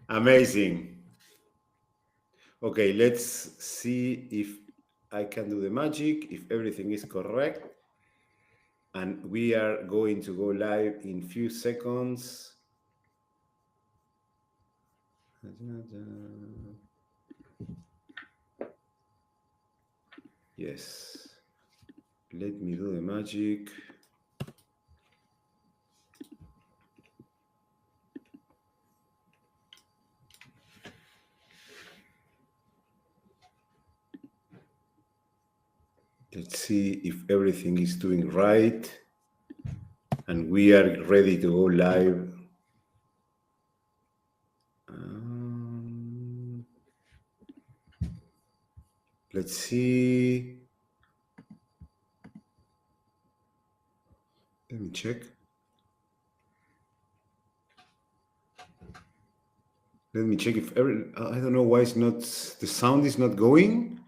Amazing. Okay, let's see if I can do the magic, if everything is correct. And we are going to go live in few seconds. Yes. Let me do the magic. Let's see if everything is doing right. And we are ready to go live. Let's see. Let me check. Let me check if I don't know why it's not, the sound is not going.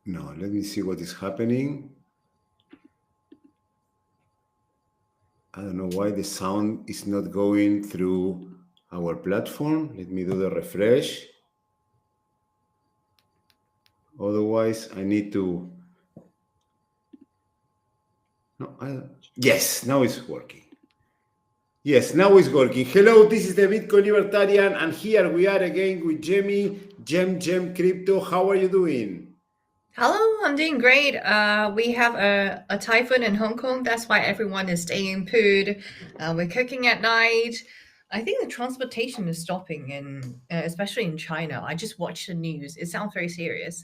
No, let me see what is happening. I don't know why the sound is not going through our platform. Let me do the refresh. Otherwise, I need to. No, yes, now it's working. Yes, now it's working. Hello, this is the Bitcoin Libertarian, and here we are again with Gemmy, Gem Crypto. How are you doing? Hello, I'm doing great. We have a typhoon in Hong Kong. That's why everyone is staying put. We're cooking at night. I think the transportation is stopping especially in China. I just watched the news. It sounds very serious.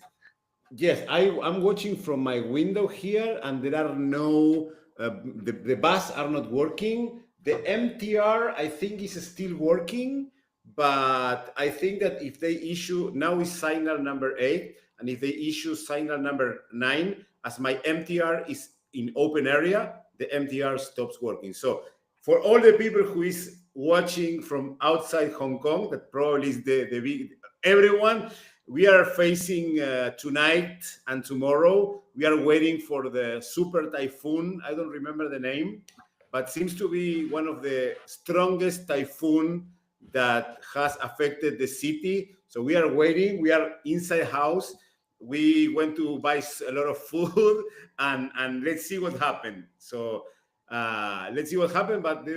Yes, I'm watching from my window here, and there are no, the bus are not working. The MTR, I think, is still working, but I think that if they issue, now is signal number 8, and if they issue signal number 9, as my MTR is in open area, the MTR stops working. So for all the people who is watching from outside Hong Kong, that probably is the big, everyone, we are facing tonight and tomorrow. We are waiting for the super typhoon. I don't remember the name, but seems to be one of the strongest typhoon that has affected the city. So we are waiting. We are inside house. We went to buy a lot of food, and let's see what happened. So let's see what happened. But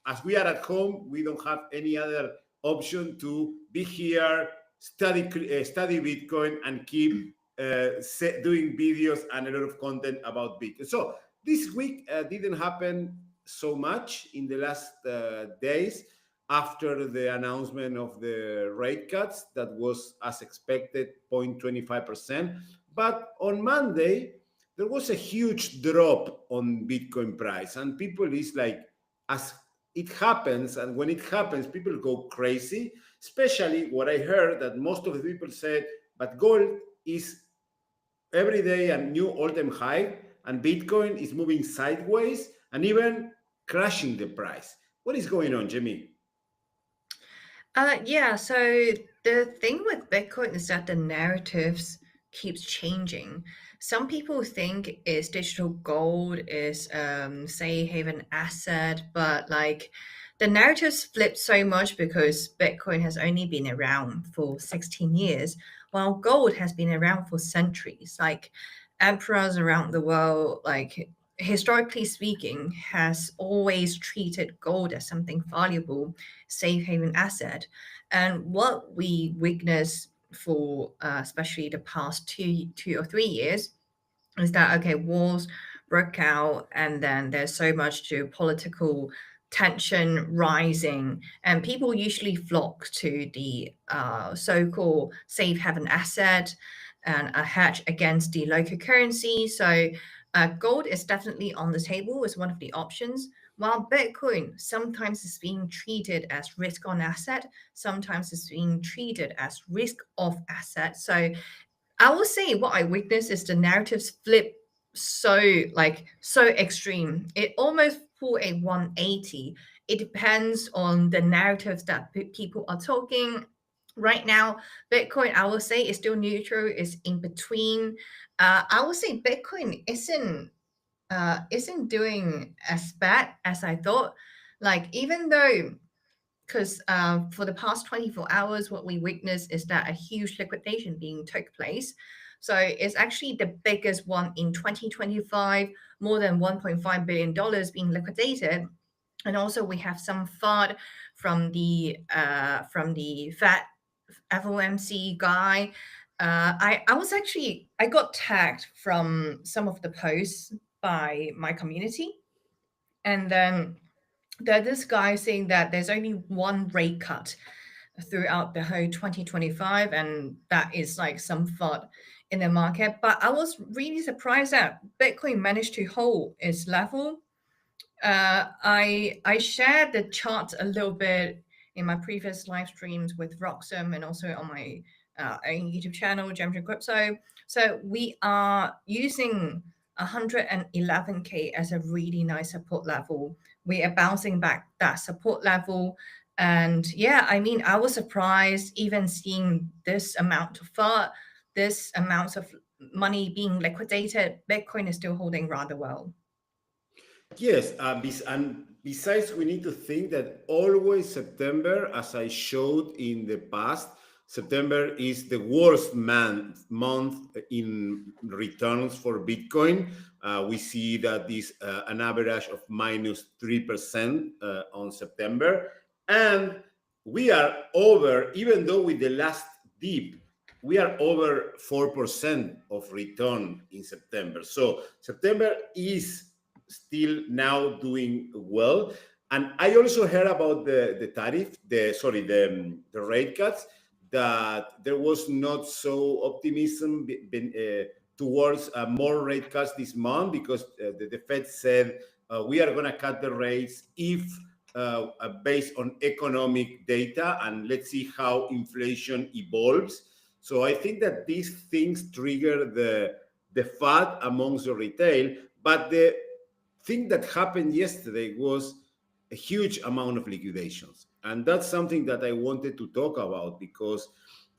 as we are at home, we don't have any other option to be here, study Bitcoin, and keep doing videos and a lot of content about Bitcoin. So this week didn't happen so much in the last days after the announcement of the rate cuts that was as expected 0.25%. But on Monday, there was a huge drop on Bitcoin price, and people is like, as it happens, and when it happens, people go crazy. Especially what I heard that most of the people said, but gold is every day a new all-time high, and Bitcoin is moving sideways and even crashing the price. What is going on, Jimmy? Yeah, so the thing with Bitcoin is that the narratives keeps changing. Some people think is digital gold is safe haven asset, but like the narratives flip so much because Bitcoin has only been around for 16 years, while gold has been around for centuries. Like emperors around the world, like historically speaking, has always treated gold as something valuable, safe haven asset. And what we witness for especially the past two or 3 years is that okay, wars broke out, and then there's so much geopolitical tension rising, and people usually flock to the so-called safe haven asset and a hedge against the local currency. So gold is definitely on the table as one of the options, while Bitcoin sometimes is being treated as risk on asset, sometimes is being treated as risk off asset. So I will say what I witnessed is the narratives flip so extreme. It almost pull a 180. It depends on the narratives that people are talking. Right now, Bitcoin, I will say, is still neutral, is in between. I will say Bitcoin isn't doing as bad as I thought. Like, even though, because for the past 24 hours, what we witnessed is that a huge liquidation being took place. So it's actually the biggest one in 2025, more than $1.5 billion being liquidated. And also we have some FUD from the Fed FOMC guy. I got tagged from some of the posts by my community, and then there's this guy saying that there's only one rate cut throughout the whole 2025, and that is like some FUD in the market. But I was really surprised that Bitcoin managed to hold its level. I shared the chart a little bit in my previous live streams with Roxum and also on my own YouTube channel, Gemmy Crypto. So we are using 111K as a really nice support level. We are bouncing back that support level. And yeah, I mean, I was surprised even seeing this amount of FUD, this amount of money being liquidated. Bitcoin is still holding rather well. Yes, and besides, we need to think that always September, as I showed in the past, September is the worst month in returns for Bitcoin. We see that is an average of minus 3% on September. And we are over, even though with the last dip, we are over 4% of return in September. So September is still now doing well. And I also heard about the tariff, the rate cuts, that there was not so optimism towards more rate cuts this month, because the Fed said we are going to cut the rates if based on economic data, and let's see how inflation evolves. So I think that these things trigger the FUD amongst the retail, but the thing that happened yesterday was a huge amount of liquidations. And that's something that I wanted to talk about, because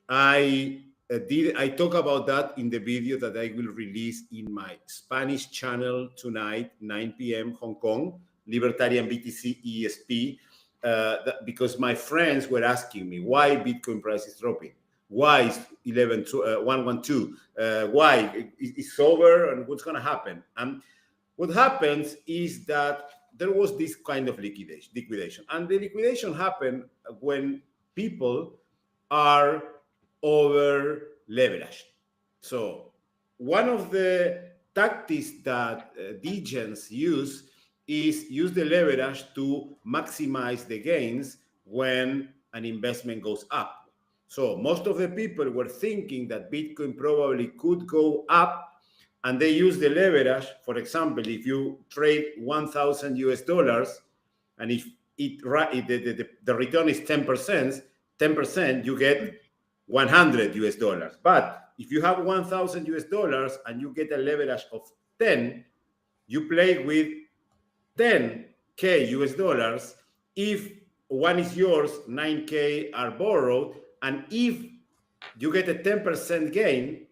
I talk about that in the video that I will release in my Spanish channel tonight, 9 p.m. Hong Kong, Libertarian BTC ESP, because my friends were asking me why Bitcoin price is dropping. Why is 112? Why? It's over, and what's going to happen? And what happens is that there was this kind of liquidation. And the liquidation happened when people are over leveraged. So one of the tactics that degens use is use the leverage to maximize the gains when an investment goes up. So most of the people were thinking that Bitcoin probably could go up, and they use the leverage. For example, if you trade 1,000 US dollars, and if the return is 10%, you get 100 US dollars. But if you have 1,000 US dollars and you get a leverage of 10, you play with 10K US dollars. If one is yours, 9K are borrowed. And if you get a 10% gain,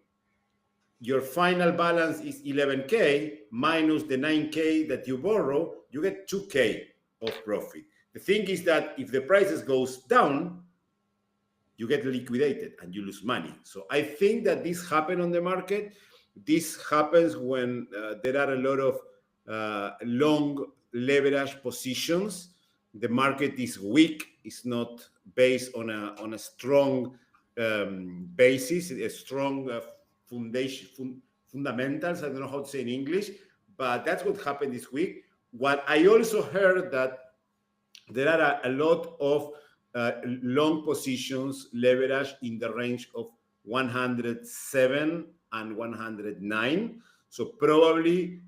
your final balance is 11K minus the 9K that you borrow, you get 2K of profit. The thing is that if the prices goes down, you get liquidated and you lose money. So I think that this happened on the market. This happens when there are a lot of long leverage positions. The market is weak. It's not based on a strong basis, a strong fundamentals. I don't know how to say in English, but that's what happened this week. What I also heard that there are a lot of long positions leverage in the range of 107 and 109. So probably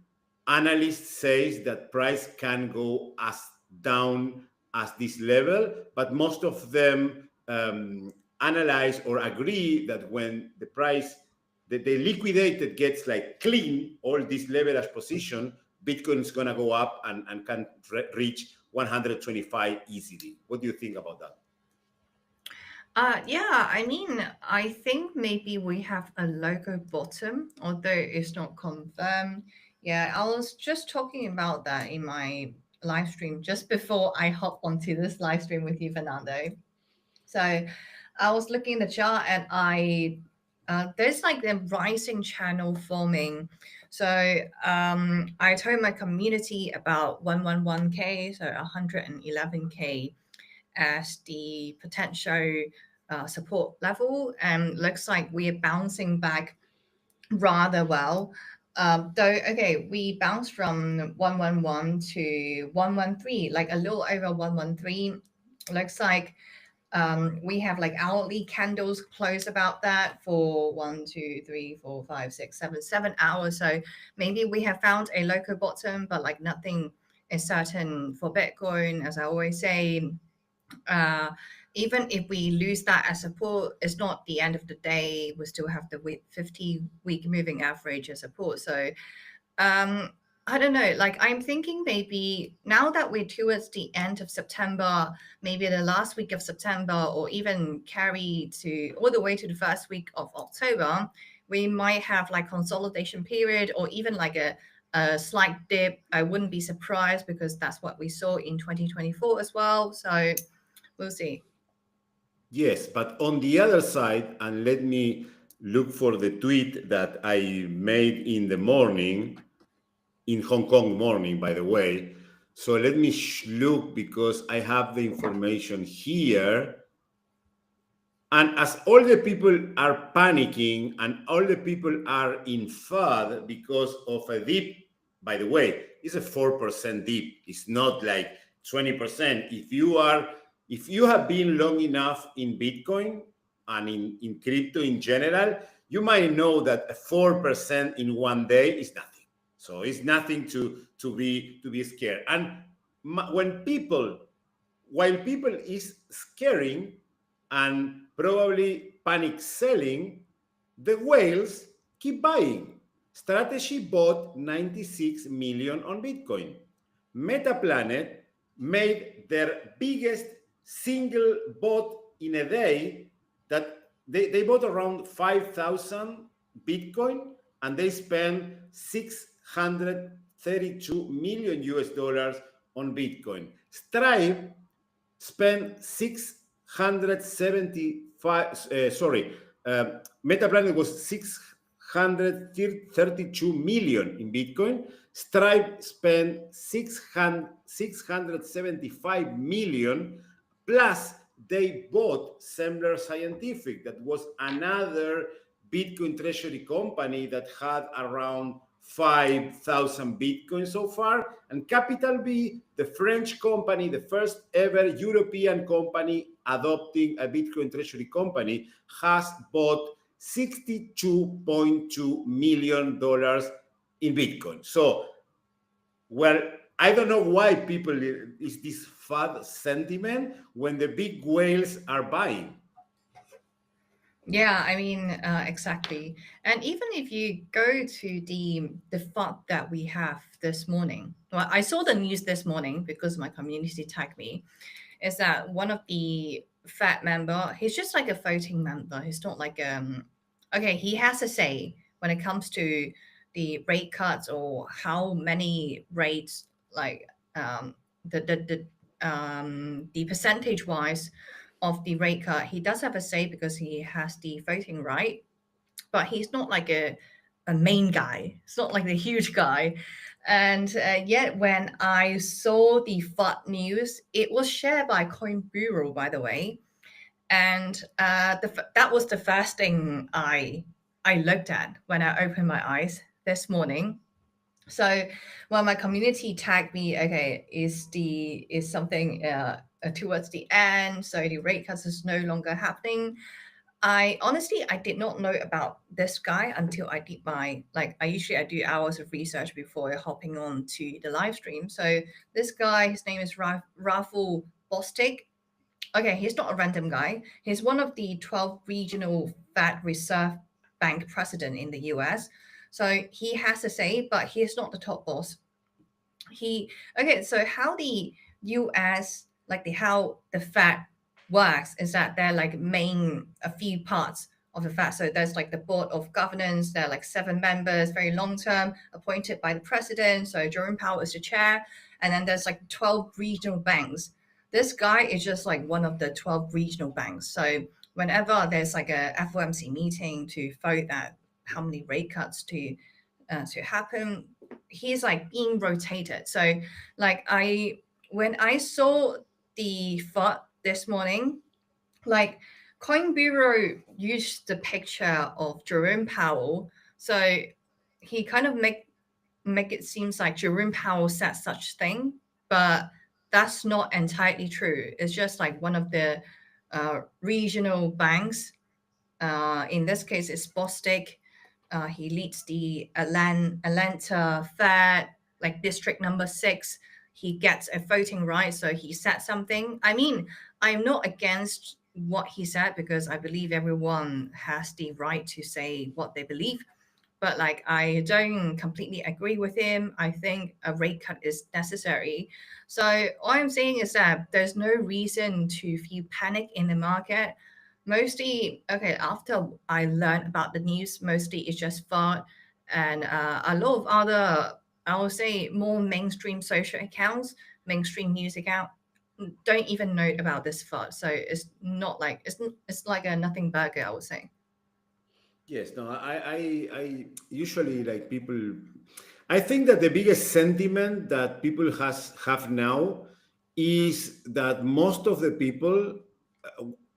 analysts says that price can go as down as this level, but most of them analyze or agree that when the price that the liquidated gets like clean, all this leverage position, Bitcoin is going to go up and can reach 125 easily. What do you think about that? Yeah, I mean, I think maybe we have a logo bottom, although it's not confirmed. Yeah, I was just talking about that in my live stream just before I hop onto this live stream with you, Fernando. So I was looking at the chart and there's like the rising channel forming. So I told my community about 111K, so 111K as the potential support level, and looks like we're bouncing back rather well. Though, okay, we bounced from 111 to 113, like a little over 113. Looks like we have like hourly candles close about that for 1, 2, 3, 4, 5, 6, 7 hours. So maybe we have found a local bottom, but like nothing is certain for Bitcoin. As I always say, uh, even if we lose that as support, it's not the end of the day. We still have the 50-week moving average as support. So um, I don't know. Like I'm thinking maybe now that we're towards the end of September, maybe the last week of September, or even carry to all the way to the first week of October, we might have like consolidation period or even like a slight dip. I wouldn't be surprised because that's what we saw in 2024 as well. So we'll see. Yes, but on the other side, and let me look for the tweet that I made in the morning, in Hong Kong morning, by the way. So let me look because I have the information here. And as all the people are panicking and all the people are in FUD because of a dip, by the way, it's a 4% dip. It's not like 20%. If you have been long enough in Bitcoin and in crypto in general, you might know that a 4% in one day is nothing. So it's nothing to be scared. And when people while people is scaring and probably panic selling, the whales keep buying. Strategy bought 96 million on Bitcoin. Metaplanet made their biggest single bot in a day, that they bought around 5,000 Bitcoin and they spent 632 million US dollars on Bitcoin. Stripe spent 675, Metaplanet was 632 million in Bitcoin. Stripe spent 675 million, plus they bought Semler Scientific, that was another Bitcoin treasury company that had around 5,000 Bitcoin so far. And Capital B, the French company, the first ever European company adopting a Bitcoin treasury company, has bought $62.2 million in Bitcoin. So, well, I don't know why people is this FUD sentiment when the big whales are buying. Yeah, I mean, exactly. And even if you go to the FUD that we have this morning, well, I saw the news this morning because my community tagged me, is that one of the Fed member, he's just like a voting member. He's not like okay, he has a say when it comes to the rate cuts or how many rates, like the percentage wise of the rate cut. He does have a say because he has the voting right, but he's not like a main guy. It's not like the huge guy. And yet, when I saw the FUD news, it was shared by Coin Bureau, by the way, and that was the first thing I looked at when I opened my eyes this morning. So when my community tagged me, okay, is something towards the end, so the rate cuts is no longer happening. I honestly I did not know about this guy until I did my like I do hours of research before hopping on to the live stream. So this guy, his name is Rafal Bostic. Okay, he's not a random guy. He's one of the 12 regional Fed Reserve Bank president in the US. So he has a say, but he is not the top boss. He okay. So how the US, like the how the Fed works is that they're like a few parts of the Fed. So there's like the board of governance. There are like 7 members, very long term, appointed by the president. So Jerome Powell is the chair, and then there's like 12 regional banks. This guy is just like one of the 12 regional banks. So whenever there's like a FOMC meeting to vote that how many rate cuts to happen, he's like being rotated. So like when I saw the thought this morning, like Coin Bureau used the picture of Jerome Powell, so he kind of make it seems like Jerome Powell said such thing, but that's not entirely true. It's just like one of the regional banks. In this case, it's Bostic. He leads the Atlanta Fed, like District Number 6. He gets a voting right, so he said something. I mean, I'm not against what he said because I believe everyone has the right to say what they believe. But like, I don't completely agree with him. I think a rate cut is necessary. So all I'm saying is that there's no reason to feel panic in the market. Mostly, okay, after I learned about the news, mostly it's just thought, and a lot of other, I would say, more mainstream social accounts, mainstream news account, don't even know about this thought. So it's not like it's like a nothing burger, I would say. Yes, no, I usually like people. I think that the biggest sentiment that people have now is that most of the people,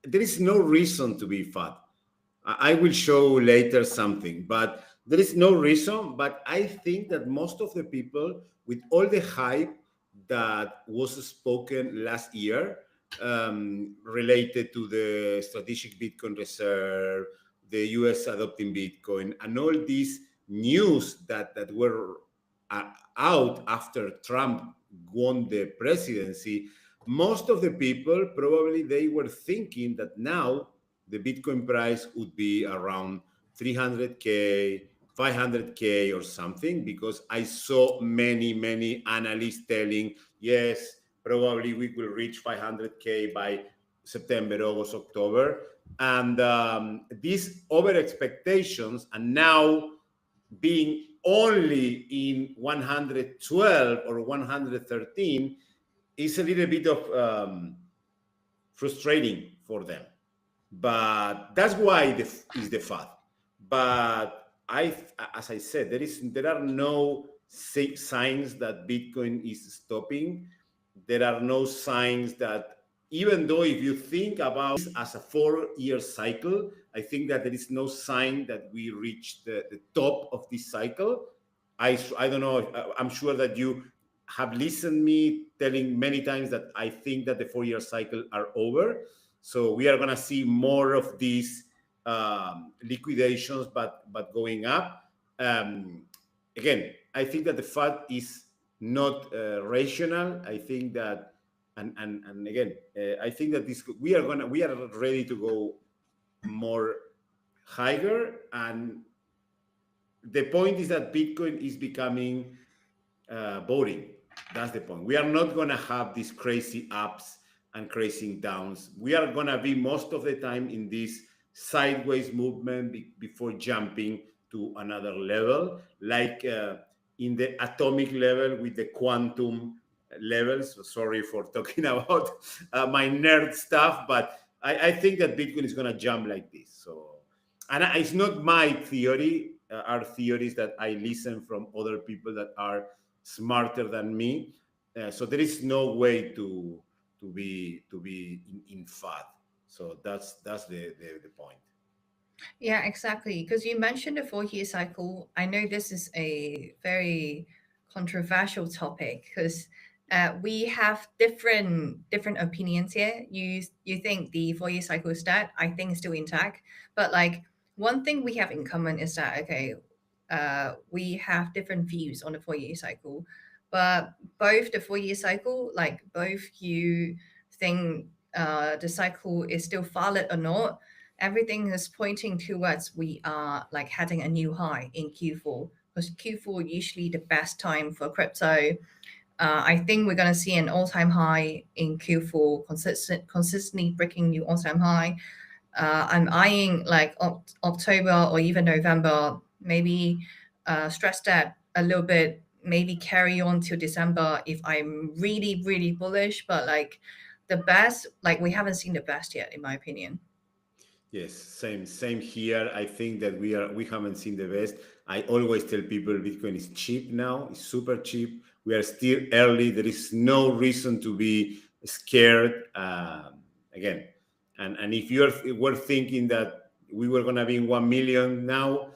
there is no reason to be fat. I will show later something, but there is no reason. But I think that most of the people, with all the hype that was spoken last year, related to the strategic Bitcoin reserve, the US adopting Bitcoin, and all these news that were out after Trump won the presidency, most of the people probably they were thinking that now the Bitcoin price would be around 300K, 500K or something, because I saw many analysts telling, yes, probably we will reach 500K by September, August, October. And these over expectations are now being only in 112 or 113 is a little bit of frustrating for them. But that's why is the FAD. But as I said, there are no signs that Bitcoin is stopping. There are no signs that, even though if you think about this as a 4-year cycle, I think that there is no sign that we reach the top of this cycle. I don't know. I'm sure that you have listened me telling many times that I think that the 4-year cycle are over. So we are going to see more of these liquidations, but going up. Again, I think that the FAD is not rational. I think that, and again, I think that we are ready to go more higher. And the point is that Bitcoin is becoming boring. That's the point. We are not going to have these crazy ups and crazy downs. We are going to be most of the time in this sideways movement before jumping to another level, like in the atomic level with the quantum levels. So sorry for talking about my nerd stuff, but I think that Bitcoin is going to jump like this. So, and it's not my theory. Are theories that I listen from other people that are smarter than me. So there is no way to be in FAD. So that's the point. Yeah, exactly. Because you mentioned the 4-year cycle. I know this is a very controversial topic because we have different opinions here. You think the 4-year cycle is dead. I think it's still intact. But like one thing we have in common is that okay, we have different views on the 4-year cycle. But both the 4-year cycle, like both you think the cycle is still valid or not, everything is pointing towards we are like heading a new high in Q4 because Q4 usually the best time for crypto. I think we're going to see an all-time high in Q4, consistently breaking new all-time high. I'm eyeing like October or even November, maybe stress that a little bit, maybe carry on till December if I'm really, really bullish. But like the best, like we haven't seen the best yet, in my opinion. Yes, same here. I think that we haven't seen the best. I always tell people Bitcoin is cheap now. It's super cheap. We are still early. There is no reason to be scared. Again, and if were thinking that we were gonna be in 1 million now,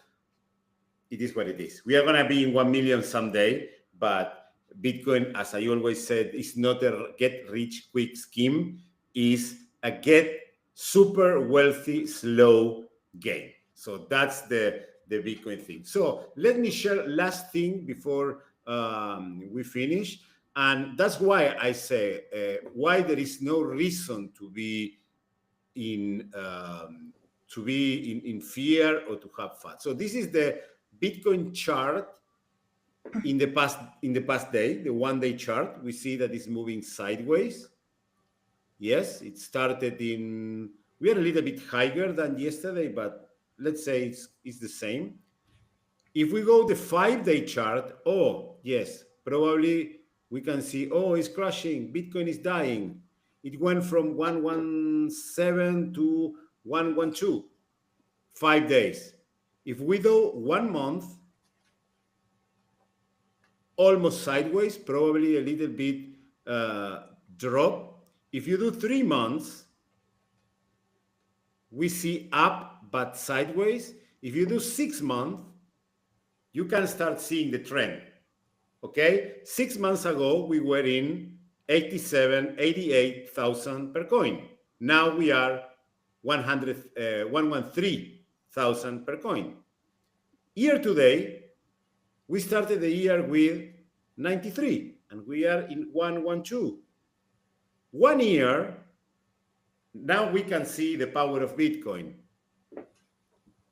it is what it is. We are gonna be in 1 million someday, but Bitcoin, as I always said, is not a get rich quick scheme. Is a get super wealthy slow game. So that's the Bitcoin thing. So let me share last thing before we finish, and that's why I say why there is no reason to be in in fear or to have fun. So this is the Bitcoin chart in the past day, the 1 day chart. We see that it's moving sideways. Yes, it started in, we are a little bit higher than yesterday, but let's say it's the same. If we go the 5 day chart, oh yes, probably we can see, oh, it's crashing, Bitcoin is dying. It went from 117 to 112, 5 days. If we do 1 month, almost sideways, probably a little bit drop. If you do 3 months, we see up but sideways. If you do 6 months, you can start seeing the trend. Okay, 6 months ago we were in 88,000 per coin. Now we are 113,000 per coin. Year to date, we started the year with 93 and we are in 112. 1 year, now we can see the power of Bitcoin.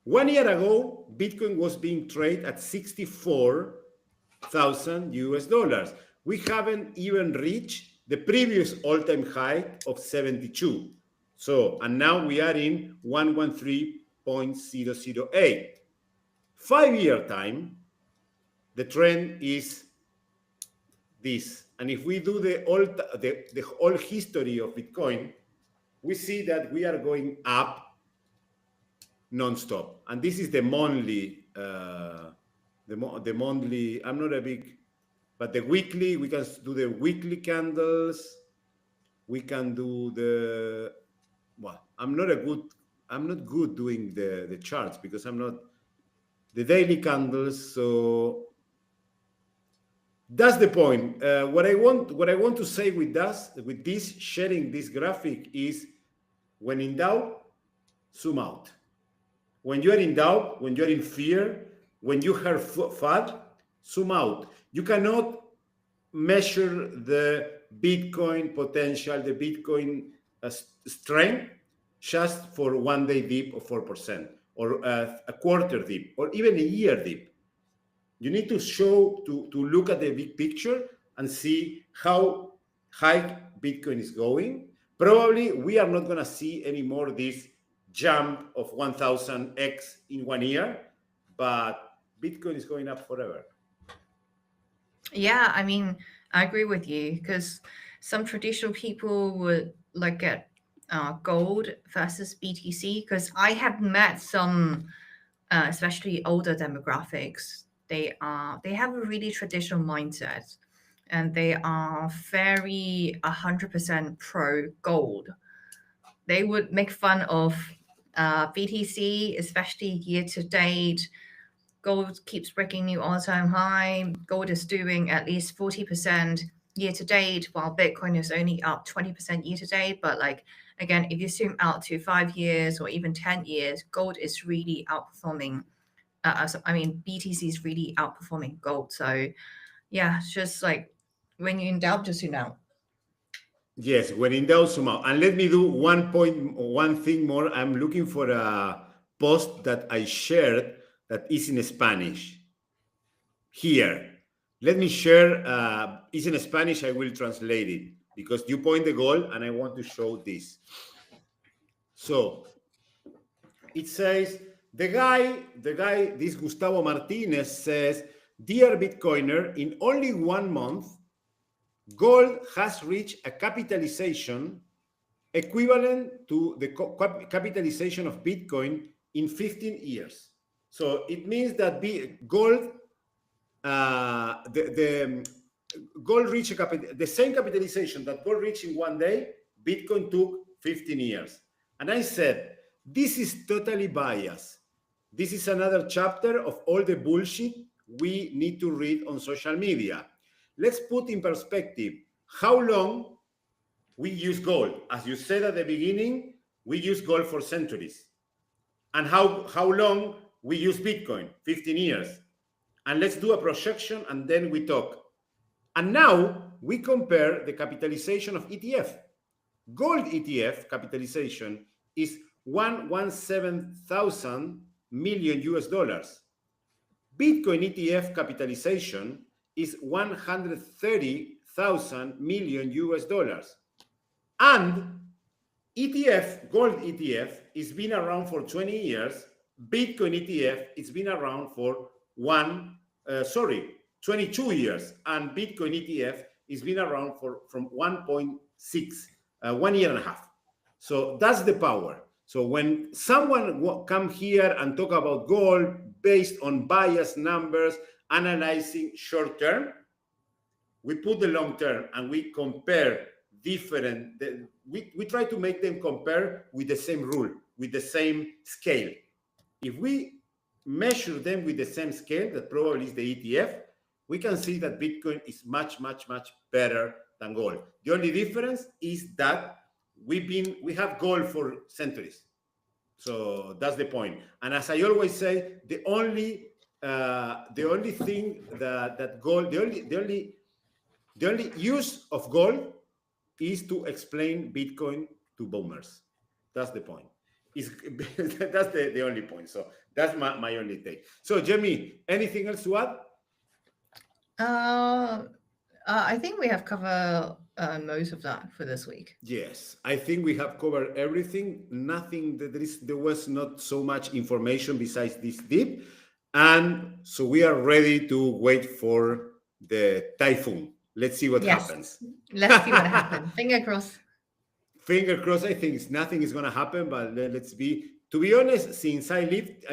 1 year ago, Bitcoin was being traded at 64,000 US dollars. We haven't even reached the previous all-time high of 72. So, and now we are in 113.008. 5 year time, the trend is this. And if we do the whole history of Bitcoin, we see that we are going up non-stop. And this is the monthly, the monthly, I'm not a big, but the weekly, we can do the weekly candles. We can do the, well, I'm not good doing the charts because I'm not the daily candles. So that's the point. What I want to say with this sharing this graphic is, when in doubt, zoom out. When you are in doubt, when you are in fear, when you have FUD, zoom out. You cannot measure the Bitcoin potential, the Bitcoin strength just for 1 day dip of 4% or a quarter dip or even a year dip. You need to look at the big picture and see how high Bitcoin is going. Probably we are not going to see anymore this jump of 1000x in 1 year, but Bitcoin is going up forever. Yeah, I mean, I agree with you because some traditional people would look at gold versus BTC, because I have met some, especially older demographics. They have a really traditional mindset, and they are very 100% pro gold. They would make fun of BTC, especially year to date. Gold keeps breaking new all-time high. Gold is doing at least 40% year to date, while Bitcoin is only up 20% year to date. But like, again, if you zoom out to 5 years or even 10 years, gold is really outperforming. BTC is really outperforming gold. So yeah, it's just like when you're in doubt, just zoom out. Yes, when in doubt, zoom out. And let me do one thing more. I'm looking for a post that I shared that is in Spanish here. Let me share. It's in Spanish. I will translate it because you point the goal, and I want to show this. So it says the guy, this Gustavo Martinez says, "Dear Bitcoiner, in only 1 month, gold has reached a capitalization equivalent to the capitalization of Bitcoin in 15 years. So it means that gold, gold reached the same capitalization that gold reached in 1 day, Bitcoin took 15 years. And I said, this is totally biased. This is another chapter of all the bullshit we need to read on social media. Let's put in perspective how long we use gold. As you said at the beginning, we use gold for centuries. And how long we use Bitcoin? 15 years. And let's do a projection and then we talk. And now we compare the capitalization of ETF. Gold ETF capitalization is 117,000 million US dollars. Bitcoin ETF capitalization is 130,000 million US dollars. And gold ETF is been around for 20 years. Bitcoin ETF it's been around for 22 years, and Bitcoin ETF is been around from 1.6, 1 year and a half. So that's the power. So when someone come here and talk about gold based on biased numbers, analyzing short term, we put the long term and we compare different. We try to make them compare with the same rule, with the same scale. If we measure them with the same scale, that probably is the ETF, we can see that Bitcoin is much, much, much better than gold. The only difference is that we have gold for centuries. So that's the point. And as I always say, the only thing that gold, the only use of gold is to explain Bitcoin to boomers. That's the point. That's the only point. So that's my only take. So Gemmy, anything else to add? I think we have covered most of that for this week. Yes, I think we have covered everything. Nothing there was not so much information besides this dip, and so we are ready to wait for the typhoon. Let's see what happens. Let's see what happens. Finger crossed. Finger crossed. I think nothing is going to happen, but let's be. To be honest, since I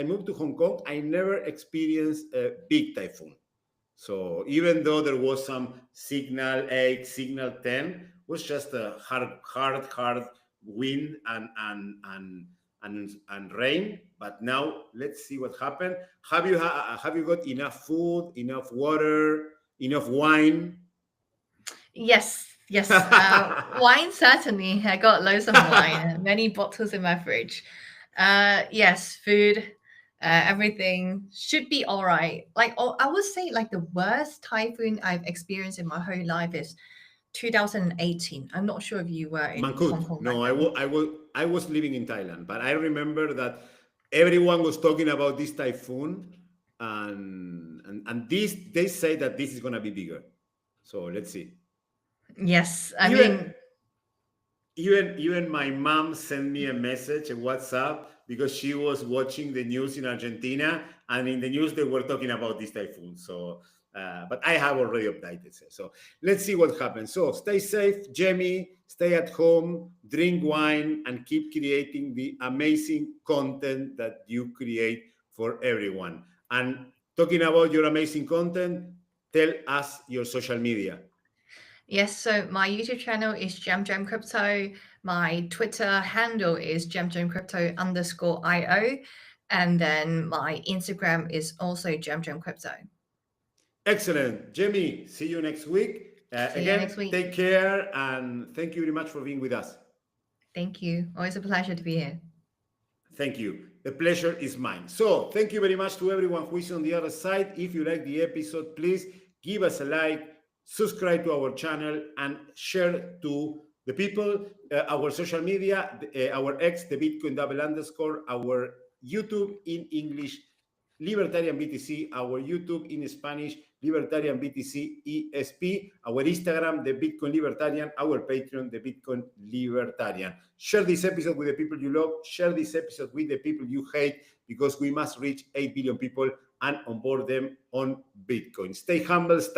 moved to Hong Kong, I never experienced a big typhoon. So even though there was some signal 8, signal 10, was just a hard wind and rain. But now let's see what happened. Have you got enough food, enough water, enough wine? Yes. Wine, certainly. I got loads of wine, many bottles in my fridge. Yes, food, everything should be all right. I would say the worst typhoon I've experienced in my whole life is 2018. I'm not sure if you were in Hong Kong. No, I was living in Thailand, but I remember that everyone was talking about this typhoon, and they say that this is going to be bigger. So let's see. Yes, even my mom sent me a message, a WhatsApp, because she was watching the news in Argentina, and in the news they were talking about this typhoon. So, but I have already updated. So let's see what happens. So stay safe, Gemmy. Stay at home, drink wine, and keep creating the amazing content that you create for everyone. And talking about your amazing content, tell us your social media. Yes, so my YouTube channel is GemCrypto. My Twitter handle is GemCrypto_IO. And then my Instagram is also GemCrypto. Excellent. Gemmy, see you next week. Next week. Take care, and thank you very much for being with us. Thank you. Always a pleasure to be here. Thank you. The pleasure is mine. So thank you very much to everyone who is on the other side. If you like the episode, please give us a like, subscribe to our channel, and share to the people, our social media, our X, the Bitcoin _, our YouTube in English Libertarian BTC, our YouTube in Spanish, Libertarian BTC ESP, our Instagram, the Bitcoin Libertarian, our Patreon, the Bitcoin Libertarian. Share this episode with the people you love. Share this episode with the people you hate, because we must reach 8 billion people and onboard them on Bitcoin. Stay humble, stay